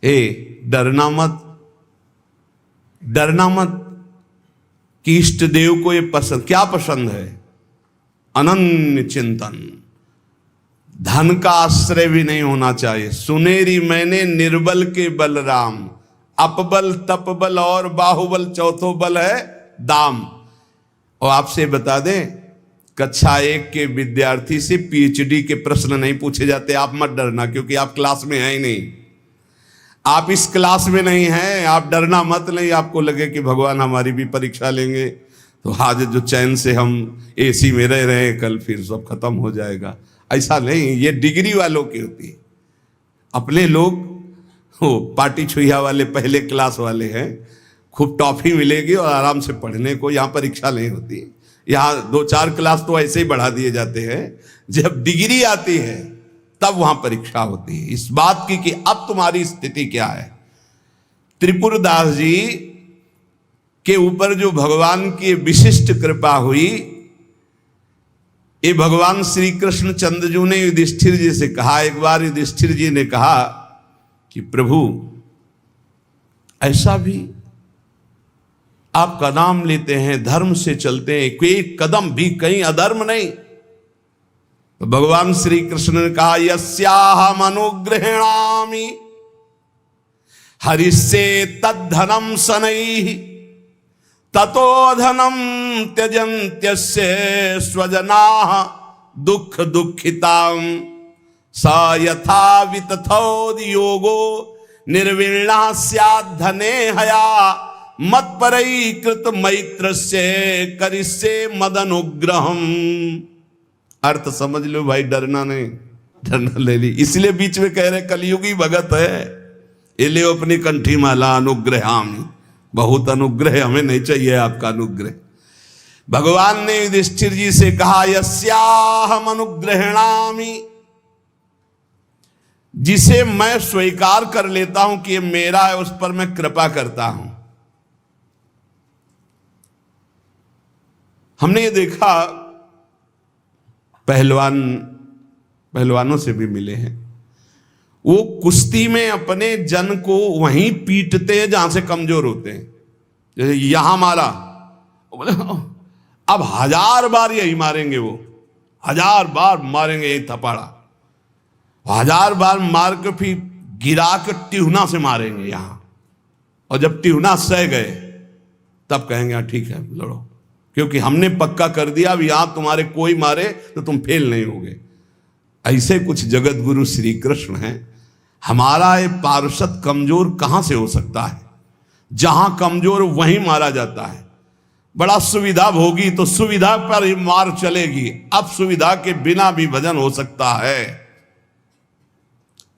डरना मत, डरना मत कि इष्ट देव को ये पसंद, क्या पसंद है? अनन्य चिंतन। धन का आश्रय भी नहीं होना चाहिए। सुनेरी मैंने निर्बल के बलराम, अपबल तपबल और बाहुबल, चौथो बल है दाम। और आपसे बता दें, कक्षा 1 के विद्यार्थी से PhD के प्रश्न नहीं पूछे जाते। आप मत डरना, क्योंकि आप क्लास में हैं ही नहीं, आप इस क्लास में नहीं हैं। आप डरना मत। नहीं आपको लगे कि भगवान हमारी भी परीक्षा लेंगे तो आज जो चैन से हम AC में रह रहे हैं, कल फिर सब खत्म हो जाएगा, ऐसा नहीं। ये डिग्री वालों की होती है। अपने लोग वो पार्टी छुइया वाले पहले क्लास वाले हैं, खूब टॉफी मिलेगी और आराम से पढ़ने को। यहाँ परीक्षा नहीं होती। यहाँ 2-4 क्लास तो ऐसे ही बढ़ा दिए जाते हैं। जब डिग्री आती है तब वहां परीक्षा होती है, इस बात की कि अब तुम्हारी स्थिति क्या है। त्रिपुरदास जी के ऊपर जो भगवान की विशिष्ट कृपा हुई, ये भगवान श्री कृष्ण चंद्रजू ने युधिष्ठिर जी से कहा। एक बार युधिष्ठिर जी ने कहा कि प्रभु, ऐसा भी आपका नाम लेते हैं, धर्म से चलते हैं, कोई कदम भी कहीं अधर्म नहीं। तो भगवान श्री कृष्ण ने कहा, यस्याहम अनुग्रहेणामि हरिष्ये तद्धनम शनैः ततो धनम त्यजन्त्यस्य स्वजनाः दुख दुःखितां स यथा वितथोद्योगो निर्विण्णः स्यात् धने हया मत्परैकृत मैत्रस्य करिष्ये मदनुग्रहम्। अर्थ समझ लो भाई, डरना नहीं, डरना ले ली। इसलिए बीच में कह रहे कलयुगी भगत है, ये ले अपनी कंठी माला अनुग्रहामि। बहुत अनुग्रह, हमें नहीं चाहिए आपका अनुग्रह। भगवान ने युधिष्ठिर जी से कहा, यस्याहम अनुग्रहेणामि, जिसे मैं स्वीकार कर लेता हूं कि ये मेरा है, उस पर मैं कृपा करता हूं। हमने ये देखा, पहलवानों से भी मिले हैं, वो कुश्ती में अपने जन को वहीं पीटते हैं जहां से कमजोर होते हैं। जैसे यहां मारा, बोले अब 1000 बार यही मारेंगे, वो 1000 बार मारेंगे यही थपाड़ा, 1000 बार मार के फिर गिरा के टिहुना से मारेंगे यहां। और जब टिहुना सह गए तब कहेंगे ठीक है लड़ो, क्योंकि हमने पक्का कर दिया अब यहां तुम्हारे कोई मारे तो तुम फेल नहीं होगे। ऐसे कुछ जगत गुरु श्री कृष्ण हैं। हमारा ये पार्षद कमजोर कहां से हो सकता है? जहां कमजोर वहीं मारा जाता है। बड़ा सुविधा होगी तो सुविधा पर ही मार चलेगी। अब सुविधा के बिना भी भजन हो सकता है।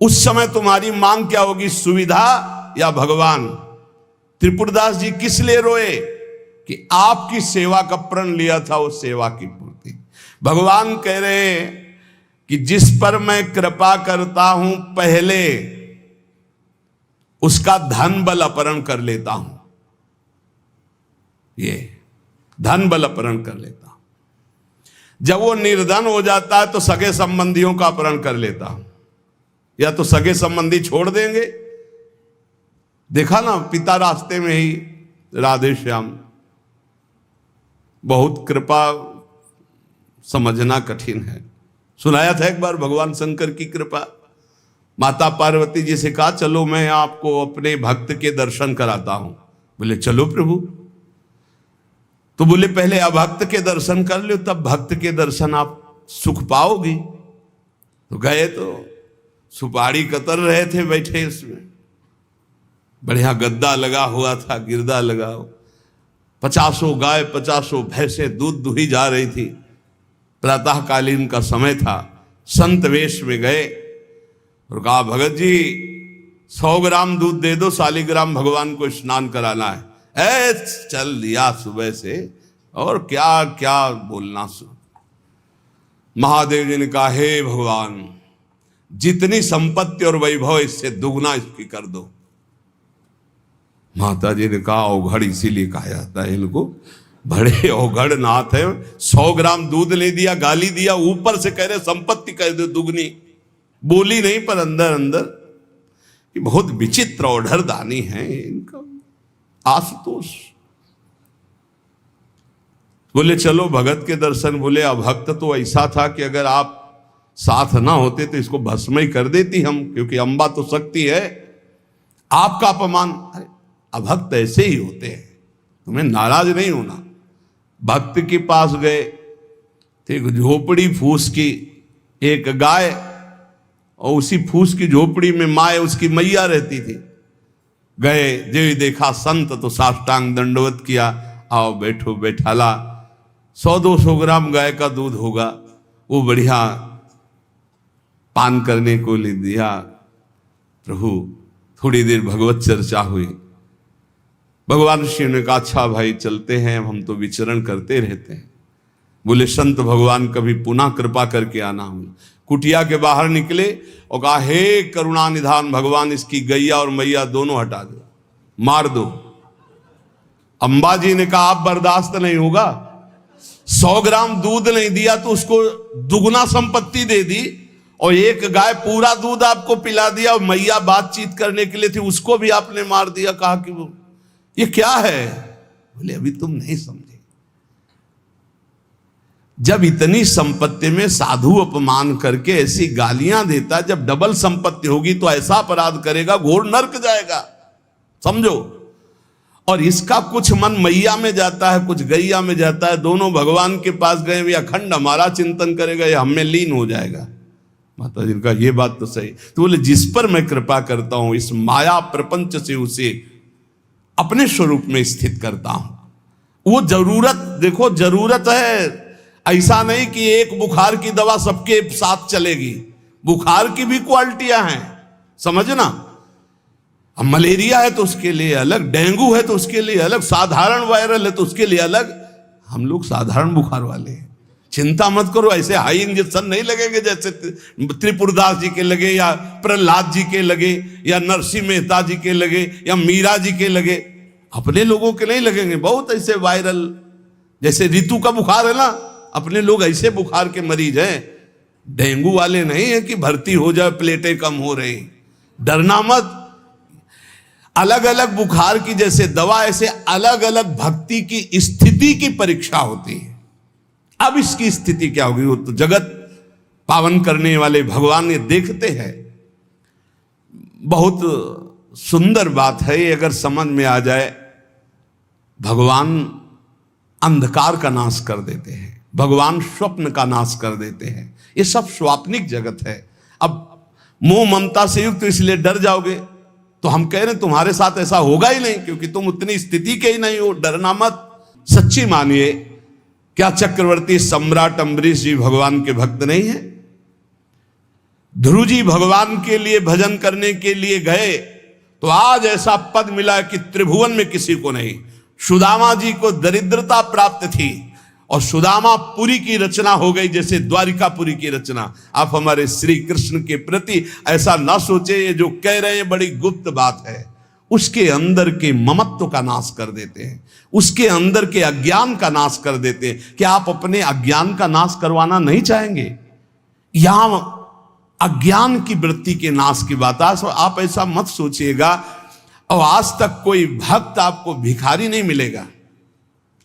उस समय तुम्हारी मांग क्या होगी, सुविधा या भगवान? त्रिपुरदास जी किस लिए रोए? कि आपकी सेवा का प्रण लिया था, वो सेवा की पूर्ति। भगवान कह रहे हैं कि जिस पर मैं कृपा करता हूं पहले उसका धन बल अपहरण कर लेता हूं। ये धन बल अपहरण कर लेता हूं। जब वो निर्धन हो जाता है तो सगे संबंधियों का अपहरण कर लेता हूं, या तो सगे संबंधी छोड़ देंगे। देखा ना, पिता रास्ते में ही राधे श्याम। बहुत कृपा समझना कठिन है। सुनाया था एक बार भगवान शंकर की कृपा। माता पार्वती जी से कहा चलो मैं आपको अपने भक्त के दर्शन कराता हूं। बोले चलो प्रभु। तो बोले पहले अभक्त के दर्शन कर लो, तब भक्त के दर्शन आप सुख पाओगी। तो गए तो सुपारी कतर रहे थे बैठे, इसमें बढ़िया गद्दा लगा हुआ था, गिरदा लगा, 50 गाय 50 भैंसे दूध दुही जा रही थी। प्रातःकालीन का समय था। संत वेश में गए और कहा भगत जी 100 ग्राम दूध दे दो, शालिग्राम भगवान को स्नान कराना है। चल दिया सुबह से, और क्या क्या बोलना। महादेव जी ने कहा हे भगवान, जितनी संपत्ति और वैभव इससे दुगना इसकी कर दो। माता जी ने कहा अवघड़ इसीलिए कहा जाता है इनको, बड़े अवघड़ नाथ है। 100 ग्राम दूध ले दिया, गाली दिया, ऊपर से कह रहे संपत्ति कह दो दुगनी। बोली नहीं पर अंदर अंदर कि बहुत विचित्र और दानी है इनका आशुतोष। बोले चलो भगत के दर्शन। बोले अभक्त तो ऐसा था कि अगर आप साथ ना होते तो इसको भस्म ही कर देती हम, क्योंकि अंबा तो शक्ति है, आपका अपमान। अरे अभक्त ऐसे ही होते हैं, तुम्हें नाराज नहीं होना। भक्त के पास गए, एक झोपड़ी फूस की, एक गाय, और उसी फूस की झोपड़ी में माए उसकी मैया रहती थी। गए, जो देखा संत तो साष्टांग दंडवत किया, आओ बैठो बैठाला, 100-200 ग्राम गाय का दूध होगा, वो बढ़िया पान करने को ले दिया। प्रभु थोड़ी देर भगवत चर्चा हुई। भगवान शिव ने कहा अच्छा भाई चलते हैं, हम तो विचरण करते रहते हैं। बोले संत भगवान कभी पुनः कृपा करके आना। हम कुटिया के बाहर निकले और कहा हे करुणा निधान भगवान, इसकी गैया और मैया दोनों हटा दो, मार दो। अंबा जी ने कहा आप बर्दाश्त नहीं होगा, 100 ग्राम दूध नहीं दिया तो उसको दुगना संपत्ति दे दी, और एक गाय पूरा दूध आपको पिला दिया, और मैया बातचीत करने के लिए थी उसको भी आपने मार दिया। कहा कि वो ये क्या है? बोले अभी तुम नहीं समझे। जब इतनी संपत्ति में साधु अपमान करके ऐसी गालियां देता, जब डबल संपत्ति होगी तो ऐसा अपराध करेगा, घोर नरक जाएगा, समझो। और इसका कुछ मन मैया में जाता है, कुछ गैया में जाता है। दोनों भगवान के पास गए, वे अखंड हमारा चिंतन करेगा, ये हमें लीन हो जाएगा। माता जी ने कहा ये बात तो सही। तो बोले जिस पर मैं कृपा करता हूं, इस माया प्रपंच से उसे अपने स्वरूप में स्थित करता हूं। वो जरूरत, देखो जरूरत है, ऐसा नहीं कि एक बुखार की दवा सबके साथ चलेगी। बुखार की भी क्वालिटियां हैं, समझना। अब मलेरिया है तो उसके लिए अलग, डेंगू है तो उसके लिए अलग, साधारण वायरल है तो उसके लिए अलग। हम लोग साधारण बुखार वाले हैं, चिंता मत करो। ऐसे हाई इंजेक्शन नहीं लगेंगे जैसे त्रिपुरदास जी के लगे, या प्रहलाद जी के लगे, या नरसिंह मेहता जी के लगे, या मीरा जी के लगे। अपने लोगों के नहीं लगेंगे। बहुत ऐसे वायरल, जैसे ऋतु का बुखार है ना, अपने लोग ऐसे बुखार के मरीज हैं। डेंगू वाले नहीं है कि भर्ती हो जाए, प्लेटें कम हो रही। डरना मत। अलग अलग बुखार की जैसे दवा, ऐसे अलग अलग भक्ति की स्थिति की परीक्षा होती है। अब इसकी स्थिति क्या होगी, वो तो जगत पावन करने वाले भगवान ये देखते हैं। बहुत सुंदर बात है ये, अगर समझ में आ जाए। भगवान अंधकार का नाश कर देते हैं, भगवान स्वप्न का नाश कर देते हैं। ये सब स्वाप्निक जगत है। अब मोह ममता से युक्त, इसलिए डर जाओगे। तो हम कह रहे हैं तुम्हारे साथ ऐसा होगा ही नहीं, क्योंकि तुम उतनी स्थिति के ही नहीं हो। डरना मत, सच्ची मानिए। क्या चक्रवर्ती सम्राट अम्बरीश जी भगवान के भक्त नहीं है? ध्रुव जी भगवान के लिए भजन करने के लिए गए तो आज ऐसा पद मिला कि त्रिभुवन में किसी को नहीं। सुदामा जी को दरिद्रता प्राप्त थी, और सुदामापुरी की रचना हो गई जैसे द्वारिकापुरी की रचना। आप हमारे श्री कृष्ण के प्रति ऐसा ना सोचे, ये जो कह रहे हैं बड़ी गुप्त बात है। उसके अंदर के ममत्व का नाश कर देते हैं, उसके अंदर के अज्ञान का नाश कर देते हैं। क्या आप अपने अज्ञान का नाश करवाना नहीं चाहेंगे? यहां अज्ञान की वृत्ति के नाश की बात। आप ऐसा मत सोचिएगा। और आज तक कोई भक्त आपको भिखारी नहीं मिलेगा।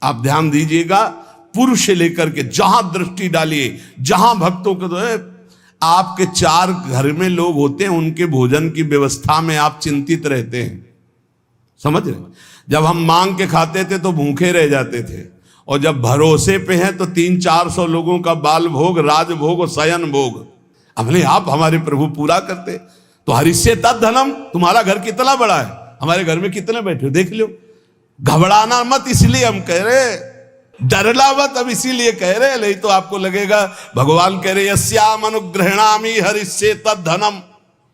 आप ध्यान दीजिएगा, पुरुष से लेकर के जहां दृष्टि डालिए, जहां भक्तों को तो आपके 4 घर में लोग होते हैं, उनके भोजन की व्यवस्था में आप चिंतित रहते हैं, समझ रहे? जब हम मांग के खाते थे तो भूखे रह जाते थे, और जब भरोसे पे हैं तो 300-400 लोगों का बाल भोग, राज भोग और शयन भोग अपने आप हमारे प्रभु पूरा करते। तो हरिष्ये तद धनम, तुम्हारा घर कितना बड़ा है, हमारे घर में कितने बैठे हो देख लो। घबराना मत, इसलिए हम कह रहे, डरना मत। अब इसीलिए कह रहे, नहीं तो आपको लगेगा भगवान कह रहे यस्याम अनुग्रहणामि हरिष्ये तद धनम,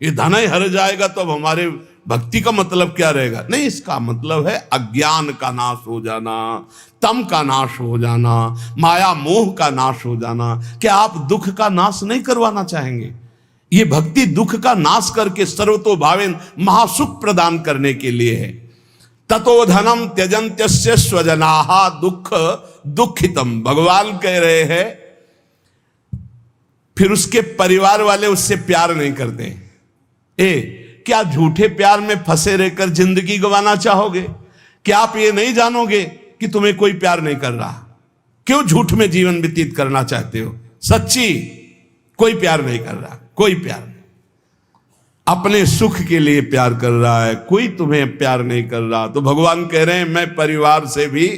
ये धन ही हर जाएगा तो अब हमारे भक्ति का मतलब क्या रहेगा? नहीं, इसका मतलब है अज्ञान का नाश हो जाना, तम का नाश हो जाना, माया मोह का नाश हो जाना। क्या आप दुख का नाश नहीं करवाना चाहेंगे? ये भक्ति दुख का नाश करके सर्वतो भावेन महासुख प्रदान करने के लिए है। ततो धनम त्यजन्त्यस्य स्वजनाहा दुख दुखितम, भगवान कह रहे हैं। फिर उसके परिवार वाले उससे प्यार नहीं करते। क्या झूठे प्यार में फंसे रहकर जिंदगी गंवाना चाहोगे? क्या आप ये नहीं जानोगे कि तुम्हें कोई प्यार नहीं कर रहा? क्यों झूठ में जीवन व्यतीत करना चाहते हो? सच्ची कोई प्यार नहीं कर रहा, कोई प्यार नहीं। अपने सुख के लिए प्यार कर रहा है, कोई तुम्हें प्यार नहीं कर रहा। तो भगवान कह रहे हैं मैं परिवार से भी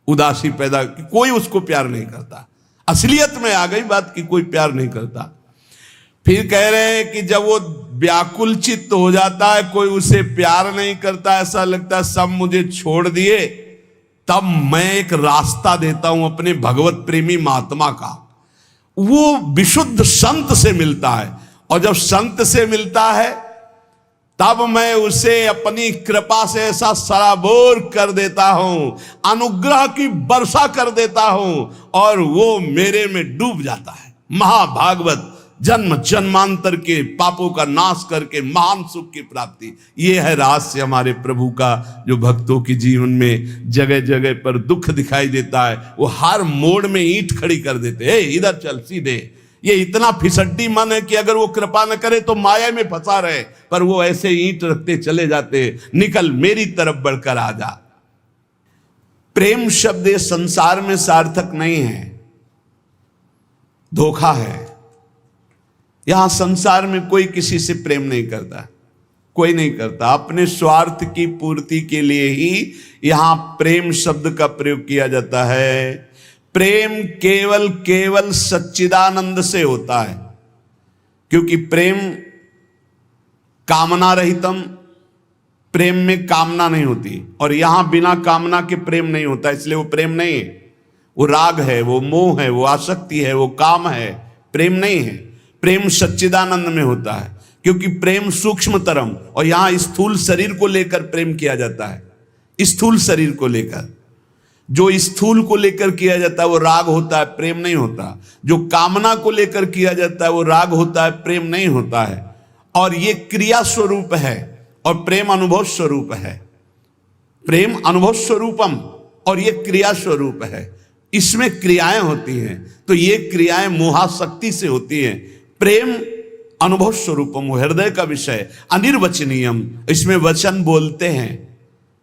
उदासी पैदा, कोई उसको प्यार नहीं करता। असलियत में आ गई बात कि कोई प्यार नहीं करता। फिर कह रहे हैं कि जब वो व्याकुल चित्त हो जाता है, कोई उसे प्यार नहीं करता, ऐसा लगता है सब मुझे छोड़ दिए, तब मैं एक रास्ता देता हूं अपने भगवत प्रेमी महात्मा का। वो विशुद्ध संत से मिलता है, और जब संत से मिलता है तब मैं उसे अपनी कृपा से ऐसा सराबोर कर देता हूं, अनुग्रह की वर्षा कर देता हूं, और वो मेरे में डूब जाता है। महाभागवत जन्म जन्मांतर के पापों का नाश करके महान सुख की प्राप्ति, ये है रहस्य हमारे प्रभु का, जो भक्तों के जीवन में जगह जगह पर दुख दिखाई देता है। वो हर मोड़ में ईंट खड़ी कर देते हैं, इधर चल सीधे। ये इतना फिसड्डी मन है कि अगर वो कृपा न करे तो माया में फंसा रहे, पर वो ऐसे ईंट रखते चले जाते, निकल मेरी तरफ बढ़कर आ जा। प्रेम शब्द ये संसार में सार्थक नहीं है, धोखा है। यहां संसार में कोई किसी से प्रेम नहीं करता, कोई नहीं करता। अपने स्वार्थ की पूर्ति के लिए ही यहां प्रेम शब्द का प्रयोग किया जाता है। प्रेम केवल सच्चिदानंद से होता है, क्योंकि प्रेम कामना रहितम, प्रेम में कामना नहीं होती, और यहां बिना कामना के प्रेम नहीं होता, इसलिए वो प्रेम नहीं है। वो राग है, वो मोह है, वो आसक्ति है, वो काम है, प्रेम नहीं है। प्रेम सच्चिदानंद में होता है, क्योंकि प्रेम सूक्ष्मतरम, और यहां स्थूल शरीर को लेकर प्रेम किया जाता है। स्थूल शरीर को लेकर, जो स्थूल को लेकर किया जाता है वो राग होता है, प्रेम नहीं होता। जो कामना को लेकर किया जाता है वो राग होता है, प्रेम नहीं होता है। और ये क्रिया स्वरूप है, और प्रेम अनुभव स्वरूप है। प्रेम अनुभव स्वरूपम, और ये क्रिया स्वरूप है। इसमें क्रियाएं होती हैं, तो ये क्रियाएं मोहाशक्ति से होती हैं। प्रेम अनुभव स्वरूपम, हृदय का विषय, अनिर्वचनीयम, इसमें वचन बोलते हैं।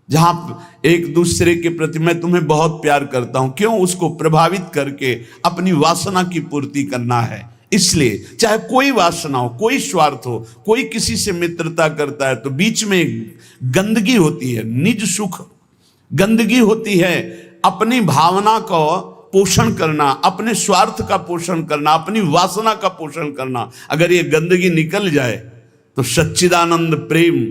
जहां एक दूसरे के प्रति मैं तुम्हें बहुत प्यार करता हूं, क्यों? उसको प्रभावित करके अपनी वासना की पूर्ति करना है। इसलिए चाहे कोई वासना हो, कोई स्वार्थ हो, कोई किसी से मित्रता करता है तो बीच में गंदगी होती है, निज सुख गंदगी होती है। अपनी भावना को पोषण करना, अपने स्वार्थ का पोषण करना, अपनी वासना का पोषण करना, अगर ये गंदगी निकल जाए तो सच्चिदानंद प्रेम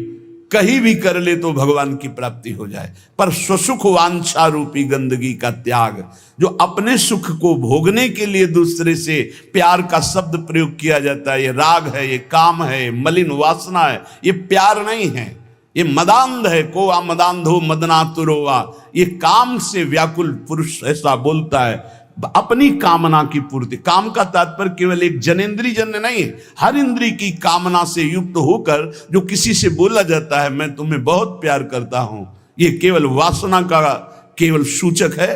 कहीं भी कर ले तो भगवान की प्राप्ति हो जाए। पर स्वसुख वांछा रूपी गंदगी का त्याग, जो अपने सुख को भोगने के लिए दूसरे से प्यार का शब्द प्रयोग किया जाता है, ये राग है, ये काम है, ये मलिन वासना है, ये प्यार नहीं है, ये मदांध है। को आ मदांधो मदनातुरोवा, ये काम से व्याकुल पुरुष ऐसा बोलता है। अपनी कामना की पूर्ति, काम का तात्पर्य केवल एक जनेंद्री जन्य नहीं है, हर इंद्री की कामना से युक्त होकर जो किसी से बोला जाता है मैं तुम्हें बहुत प्यार करता हूं, ये केवल वासना का केवल सूचक है।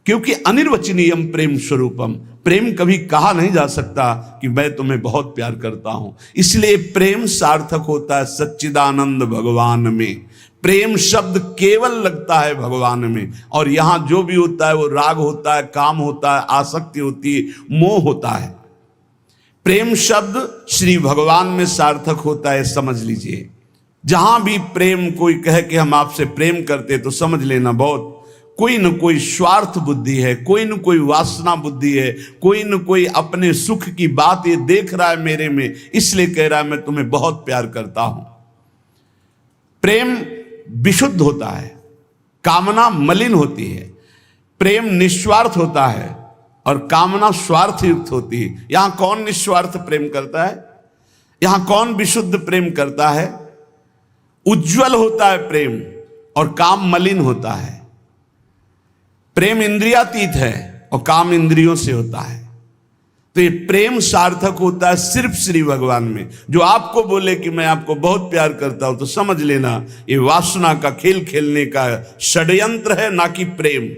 क्योंकि अनिर्वचनीयम प्रेम स्वरूपम, प्रेम कभी कहा नहीं जा सकता कि मैं तुम्हें बहुत प्यार करता हूं। इसलिए प्रेम सार्थक होता है सच्चिदानंद भगवान में। प्रेम शब्द केवल लगता है भगवान में, और यहां जो भी होता है वो राग होता है, काम होता है, आसक्ति होती है, मोह होता है। प्रेम शब्द श्री भगवान में सार्थक होता है, समझ लीजिए। जहां भी प्रेम कोई कहे कि हम आपसे प्रेम करते, तो समझ लेना बहुत कोई न कोई स्वार्थ बुद्धि है, कोई न कोई वासना बुद्धि है, कोई न कोई अपने सुख की बात ये देख रहा है मेरे में, इसलिए कह रहा है मैं तुम्हें बहुत प्यार करता हूं। प्रेम विशुद्ध होता है, कामना मलिन होती है। प्रेम निस्वार्थ होता है और कामना स्वार्थ युक्त होती है। यहां कौन निस्वार्थ प्रेम करता है? यहां कौन विशुद्ध प्रेम करता है? उज्जवल होता है प्रेम, और काम मलिन होता है। प्रेम इंद्रियातीत है और काम इंद्रियों से होता है। तो ये प्रेम सार्थक होता है सिर्फ श्री भगवान में। जो आपको बोले कि मैं आपको बहुत प्यार करता हूं, तो समझ लेना ये वासना का खेल खेलने का षड्यंत्र है, ना कि प्रेम।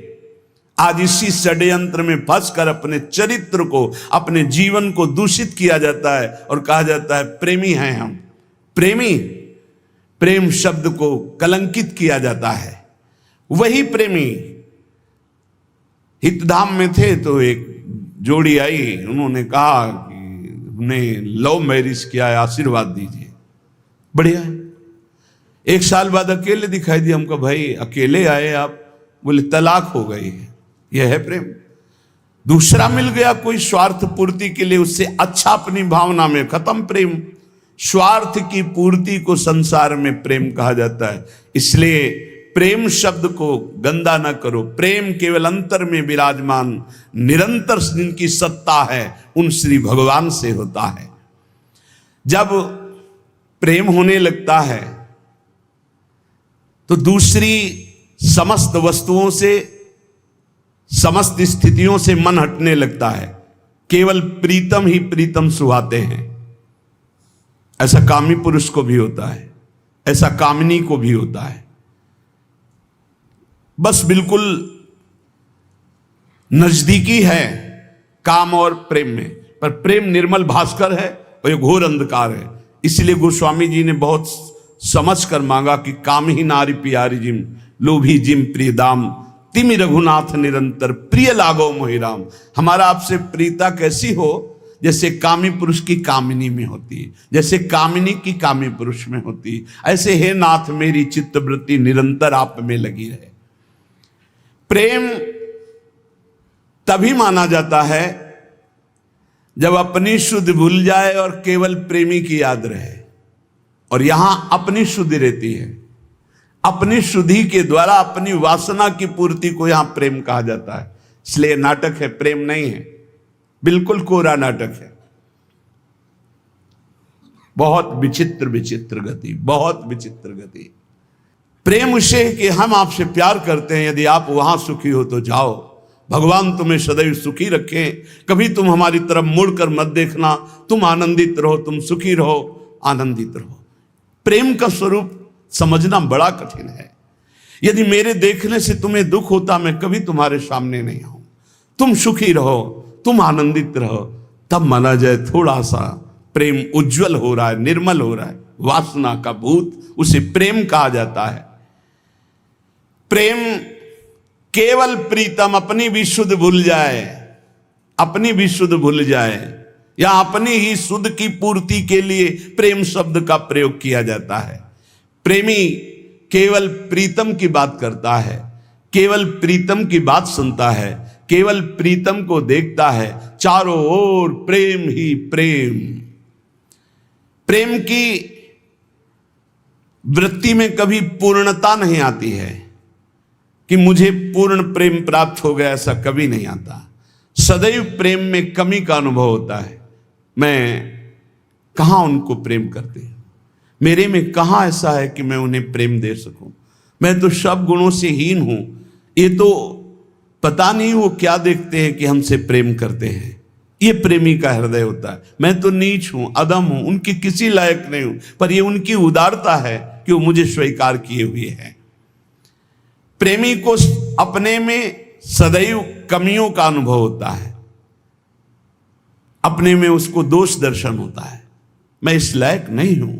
आज इसी षड्यंत्र में फंसकर अपने चरित्र को, अपने जीवन को दूषित किया जाता है और कहा जाता है प्रेमी हैं हम। प्रेमी, प्रेम शब्द को कलंकित किया जाता है। वही प्रेमी हितधाम में थे तो एक जोड़ी आई, उन्होंने कहा कि उन्हें लव मैरिज किया है, आशीर्वाद दीजिए। बढ़िया है। एक साल बाद अकेले दिखाई दिया हमको, भाई अकेले आए आप? बोले तलाक हो गई है। यह है प्रेम। दूसरा मिल गया कोई स्वार्थ पूर्ति के लिए, उससे अच्छा अपनी भावना में, खत्म प्रेम। स्वार्थ की पूर्ति को संसार में प्रेम कहा जाता है। इसलिए प्रेम शब्द को गंदा ना करो। प्रेम केवल अंतर में विराजमान निरंतर जिनकी सत्ता है उन श्री भगवान से होता है। जब प्रेम होने लगता है तो दूसरी समस्त वस्तुओं से, समस्त स्थितियों से मन हटने लगता है। केवल प्रीतम ही प्रीतम सुहाते हैं। ऐसा कामी पुरुष को भी होता है, ऐसा कामिनी को भी होता है। बस बिल्कुल नजदीकी है काम और प्रेम में, पर प्रेम निर्मल भास्कर है और ये घोर अंधकार है। इसलिए गोस्वामी जी ने बहुत समझ कर मांगा कि काम ही नारी प्यारी जिम, लोभी जिम प्रिय दाम, तिमि रघुनाथ निरंतर प्रिय लागो मोहिराम। हमारा आपसे प्रीता कैसी हो? जैसे कामी पुरुष की कामिनी में होती है, जैसे कामिनी की कामी पुरुष में होती है, ऐसे हे नाथ मेरी चित्तवृत्ति निरंतर आप में लगी रहे। प्रेम तभी माना जाता है जब अपनी शुद्ध भूल जाए और केवल प्रेमी की याद रहे। और यहां अपनी शुद्धि रहती है। अपनी शुद्धि के द्वारा अपनी वासना की पूर्ति को यहां प्रेम कहा जाता है। इसलिए नाटक है, प्रेम नहीं है। बिल्कुल कोरा नाटक है। बहुत विचित्र विचित्र गति, बहुत विचित्र गति। प्रेम उसे कि हम आपसे प्यार करते हैं, यदि आप वहां सुखी हो तो जाओ, भगवान तुम्हें सदैव सुखी रखें, कभी तुम हमारी तरफ मुड़कर मत देखना, तुम आनंदित रहो, तुम सुखी रहो, आनंदित रहो। प्रेम का स्वरूप समझना बड़ा कठिन है। यदि मेरे देखने से तुम्हें दुख होता, मैं कभी तुम्हारे सामने नहीं आऊं। तुम सुखी रहो, तुम आनंदित रहो, तब माना जाए थोड़ा सा प्रेम उज्जवल हो रहा है, निर्मल हो रहा है। वासना का भूत, उसे प्रेम कहा जाता है। प्रेम केवल प्रीतम, अपनी भी शुद्ध भूल जाए, अपनी भी शुद्ध भूल जाए, या अपनी ही शुद्ध की पूर्ति के लिए प्रेम शब्द का प्रयोग किया जाता है। प्रेमी केवल प्रीतम की बात करता है, केवल प्रीतम की बात सुनता है, केवल प्रीतम को देखता है। चारों ओर प्रेम ही प्रेम। प्रेम की वृत्ति में कभी पूर्णता नहीं आती है कि मुझे पूर्ण प्रेम प्राप्त हो गया, ऐसा कभी नहीं आता। सदैव प्रेम में कमी का अनुभव होता है। मैं कहां उनको प्रेम करते हैं, मेरे में कहां ऐसा है कि मैं उन्हें प्रेम दे सकूं। मैं तो सब गुणों से हीन हूं। ये तो पता नहीं वो क्या देखते हैं कि हमसे प्रेम करते हैं। ये प्रेमी का हृदय होता है। मैं तो नीच हूं, अदम हूं, उनकी किसी लायक नहीं हूं, पर ये उनकी उदारता है कि वो मुझे स्वीकार किए हुए हैं। प्रेमी को अपने में सदैव कमियों का अनुभव होता है, अपने में उसको दोष दर्शन होता है, मैं इस लायक नहीं हूं।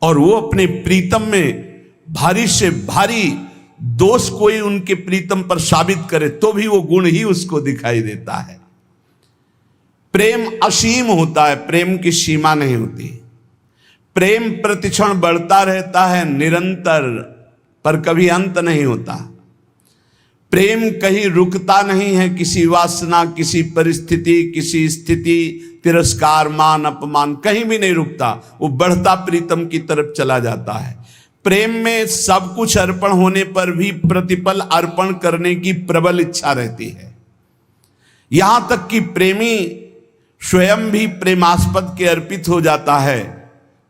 और वो अपने प्रीतम में भारी से भारी दोष कोई उनके प्रीतम पर साबित करे तो भी वो गुण ही उसको दिखाई देता है। प्रेम असीम होता है, प्रेम की सीमा नहीं होती। प्रेम प्रतिक्षण बढ़ता रहता है निरंतर, पर कभी अंत नहीं होता। प्रेम कहीं रुकता नहीं है, किसी वासना, किसी परिस्थिति, किसी स्थिति, तिरस्कार, मान, अपमान, कहीं भी नहीं रुकता। वो बढ़ता प्रीतम की तरफ चला जाता है। प्रेम में सब कुछ अर्पण होने पर भी प्रतिपल अर्पण करने की प्रबल इच्छा रहती है। यहां तक कि प्रेमी स्वयं भी प्रेमास्पद के अर्पित हो जाता है,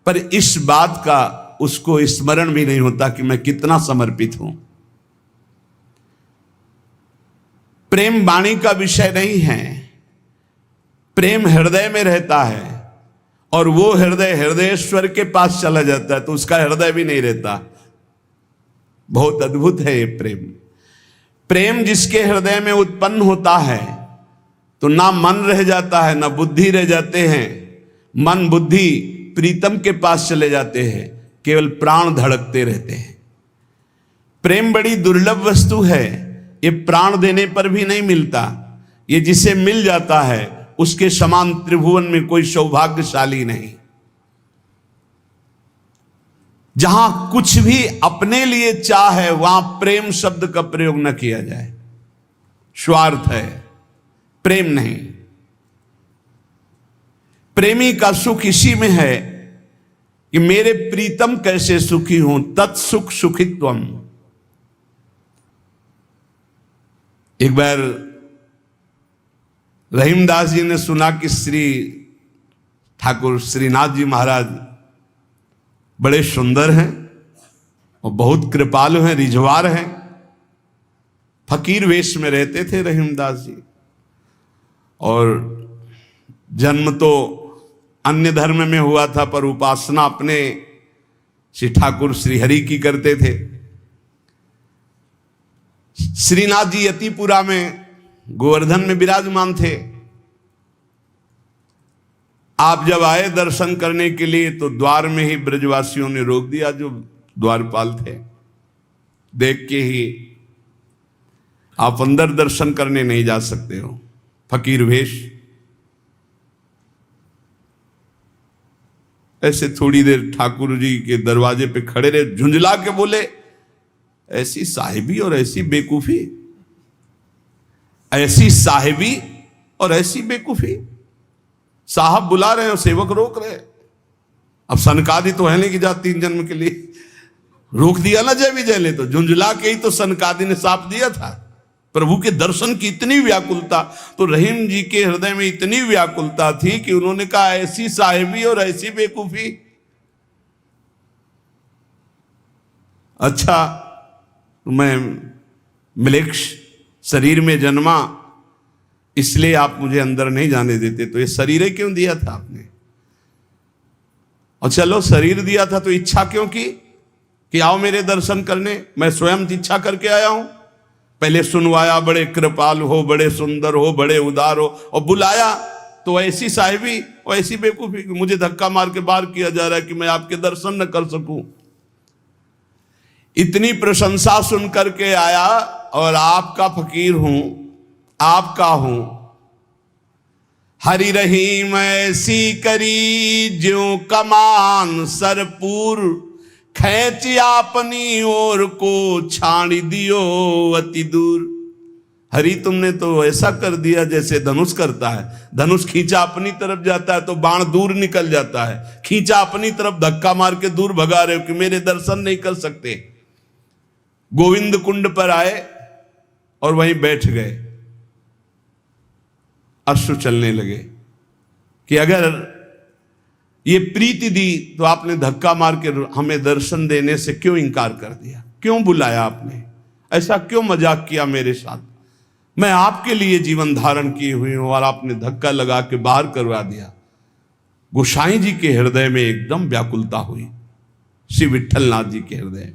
पर इस बात का उसको स्मरण भी नहीं होता कि मैं कितना समर्पित हूं। प्रेम वाणी का विषय नहीं है, प्रेम हृदय में रहता है। और वो हृदय हृदयेश्वर के पास चला जाता है तो उसका हृदय भी नहीं रहता। बहुत अद्भुत है ये प्रेम। प्रेम जिसके हृदय में उत्पन्न होता है तो ना मन रह जाता है, ना बुद्धि रह जाते हैं। मन बुद्धि प्रीतम के पास चले जाते हैं, केवल प्राण धड़कते रहते हैं। प्रेम बड़ी दुर्लभ वस्तु है, ये प्राण देने पर भी नहीं मिलता। ये जिसे मिल जाता है उसके समान त्रिभुवन में कोई सौभाग्यशाली नहीं। जहां कुछ भी अपने लिए चाह है वहां प्रेम शब्द का प्रयोग न किया जाए। स्वार्थ है, प्रेम नहीं। प्रेमी का सुख इसी में है कि मेरे प्रीतम कैसे सुखी हों, तत्सुख सुखित्वम। एक बार रहीमदास जी ने सुना कि श्री ठाकुर श्रीनाथ जी महाराज बड़े सुंदर हैं और बहुत कृपालु हैं, रिझवार हैं। फकीर वेश में रहते थे रहीमदास जी, और जन्म तो अन्य धर्म में हुआ था पर उपासना अपने श्री ठाकुर श्री हरि की करते थे। श्रीनाथ जी यतिपुरा में गोवर्धन में विराजमान थे। आप जब आए दर्शन करने के लिए तो द्वार में ही ब्रजवासियों ने रोक दिया, जो द्वारपाल थे। देख के ही आप अंदर दर्शन करने नहीं जा सकते हो, फकीर वेश। ऐसे थोड़ी देर ठाकुर जी के दरवाजे पे खड़े रहे, झुंझला के बोले, ऐसी साहिबी और ऐसी बेकूफी, ऐसी साहिबी और ऐसी बेकूफी। साहब बुला रहे हैं, सेवक रोक रहे। अब सनकादि तो है नहीं कि जा 3 जन्म के लिए रोक दिया ना जय विजय ले, तो झुंझला के ही तो सनकादि ने साफ दिया था। प्रभु के दर्शन की इतनी व्याकुलता, तो रहीम जी के हृदय में इतनी व्याकुलता थी कि उन्होंने कहा, ऐसी साहिबी और ऐसी बेकूफी। अच्छा, मैं मिलेक्ष शरीर में जन्मा, इसलिए आप मुझे अंदर नहीं जाने देते, तो ये शरीर क्यों दिया था आपने? और चलो शरीर दिया था तो इच्छा क्यों की कि आओ मेरे दर्शन करने? मैं स्वयं इच्छा करके आया हूं। पहले सुनवाया, बड़े कृपाल हो, बड़े सुंदर हो, बड़े उदार हो, और बुलाया तो ऐसी साहिबी और ऐसी बेवकूफी, मुझे धक्का मार के बाहर किया जा रहा है कि मैं आपके दर्शन न कर सकूं। इतनी प्रशंसा सुन करके आया और आपका फकीर हूं, आपका हूं। हरि रहीम ऐसी करी ज्यों कमान सरपूर, खैच अपनी ओर को छाड़ी दियो अति दूर। हरि तुमने तो ऐसा कर दिया जैसे धनुष करता है। धनुष खींचा अपनी तरफ जाता है तो बाण दूर निकल जाता है, खींचा अपनी तरफ धक्का मार के दूर भगा रहे हो कि मेरे दर्शन नहीं कर सकते। गोविंद कुंड पर आए और वहीं बैठ गए, अश्रु चलने लगे कि अगर ये प्रीति दी तो आपने धक्का मार के हमें दर्शन देने से क्यों इंकार कर दिया? क्यों बुलाया आपने? ऐसा क्यों मजाक किया मेरे साथ? मैं आपके लिए जीवन धारण की हुई हूं और आपने धक्का लगा के बाहर करवा दिया। गोसाई जी के हृदय में एकदम व्याकुलता हुई, श्री विट्ठलनाथ जी के हृदय।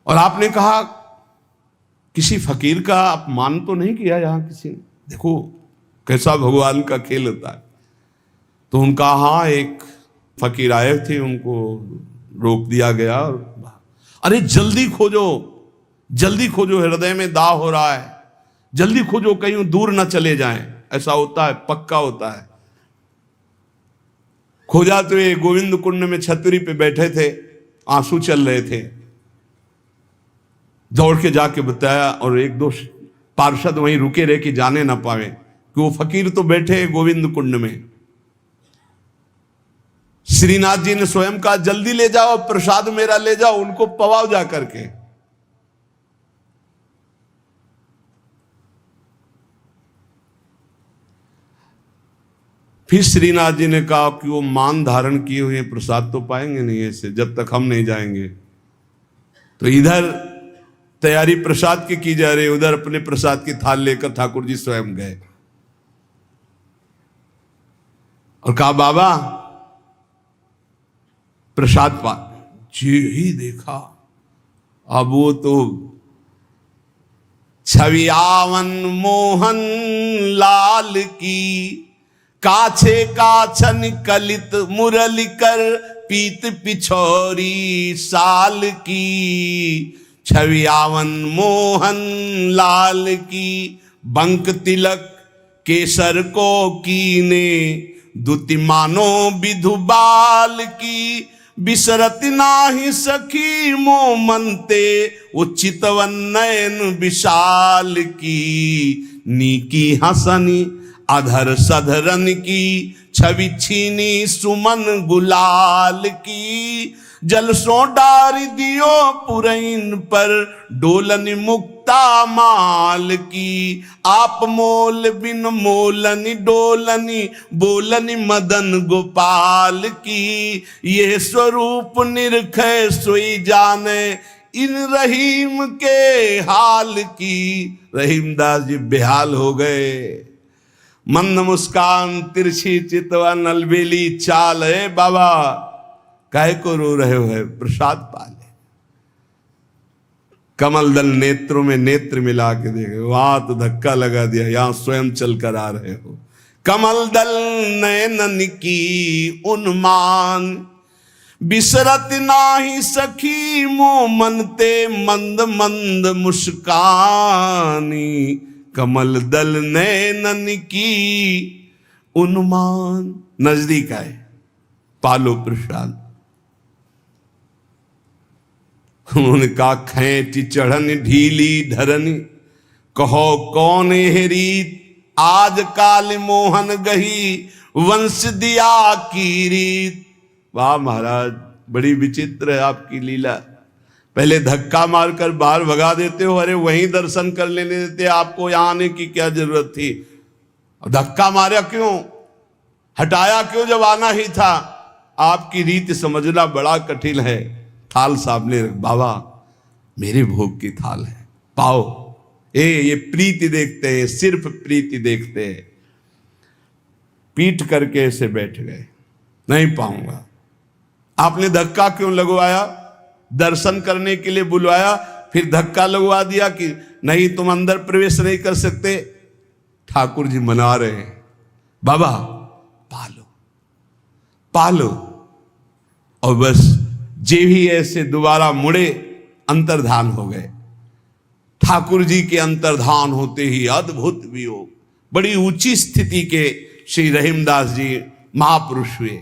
और आपने कहा, किसी फकीर का अपमान तो नहीं किया यहां किसी ने? देखो कैसा भगवान का खेल होता है। तो उनका, हाँ एक फकीर आए थे, उनको रोक दिया गया। अरे जल्दी खोजो, जल्दी खोजो, हृदय में दाह हो रहा है, जल्दी खोजो, कहीं दूर ना चले जाएं। ऐसा होता है, पक्का होता है। खोजा तो ये गोविंद कुंड में छतरी पे बैठे थे, आंसू चल रहे थे। दौड़ के जाके बताया और 1-2 पार्षद वहीं रुके रहे कि जाने ना पावे कि वो फकीर तो बैठे हैं गोविंद कुंड में। श्रीनाथ जी ने स्वयं कहा, जल्दी ले जाओ, प्रसाद मेरा ले जाओ, उनको पवाओ जा करके। फिर श्रीनाथ जी ने कहा कि वो मान धारण किए हुए प्रसाद तो पाएंगे नहीं ऐसे, जब तक हम नहीं जाएंगे। तो इधर तैयारी प्रसाद की जा रही, उधर अपने प्रसाद की थाल लेकर ठाकुर जी स्वयं गए और कहा, बाबा प्रसाद पा। जी ही देखा, अब वो तो छवियावन मोहन लाल की काछे काछन कलित मुरली कर पीत पिछोरी साल की छवि आवन मोहन लाल की बंक तिलक केसर को कीने दुति मानो विधु बाल की बिसरत नाही सखी मोमनते उचितवन नयन विशाल की नीकी हसनी अधर सधरन की छवि छीनी सुमन गुलाल की जलसों डार दियो पुरैन पर डोलन मुक्ता माल की आप मोल बिन मोलनी डोलनी बोलनी मदन गोपाल की ये स्वरूप निरखै सोई जाने इन रहीम के हाल की। रहीमदास जी बेहाल हो गए। मंद मुस्कान तिरछी चितवन अलबेली चाल है बाबा काहे को रो रहे हो, है प्रसाद पाले। कमल दल नेत्रों में नेत्र मिला के देखे, वहां तो धक्का लगा दिया, यहां स्वयं चल कर आ रहे हो। कमल दल नयनन की उन्मान बिसरत नाही सखी मोमनते मंद मंद मुस्कानी कमल दल नैनन की उन्मान। नजदीक आए, पालो प्रसाद। उन्होंने कहा खैंच चढ़न ढीली धरनी कहो कौन है रीत आज काल मोहन गही वंश दिया की रीत। वाह महाराज बड़ी विचित्र है आपकी लीला। पहले धक्का मारकर बाहर भगा देते हो, अरे वहीं दर्शन कर लेने देते, आपको यहां आने की क्या जरूरत थी। धक्का मारा क्यों, हटाया क्यों जब आना ही था। आपकी रीति समझना बड़ा कठिन है। थाल सामने रख, बाबा मेरे भोग की थाल है, पाओ। ये प्रीति देखते हैं, सिर्फ प्रीति देखते हैं। पीट करके ऐसे बैठ गए, नहीं पाऊंगा। आपने धक्का क्यों लगवाया, दर्शन करने के लिए बुलवाया, फिर धक्का लगवा दिया कि नहीं तुम अंदर प्रवेश नहीं कर सकते। ठाकुर जी मना रहे हैं, बाबा पालो पालो। और बस जे भी ऐसे दोबारा मुड़े अंतर्धान हो गए। ठाकुर जी के अंतर्धान होते ही अद्भुत वियोग, बड़ी ऊंची स्थिति के श्री रहीमदास जी महापुरुष हुए।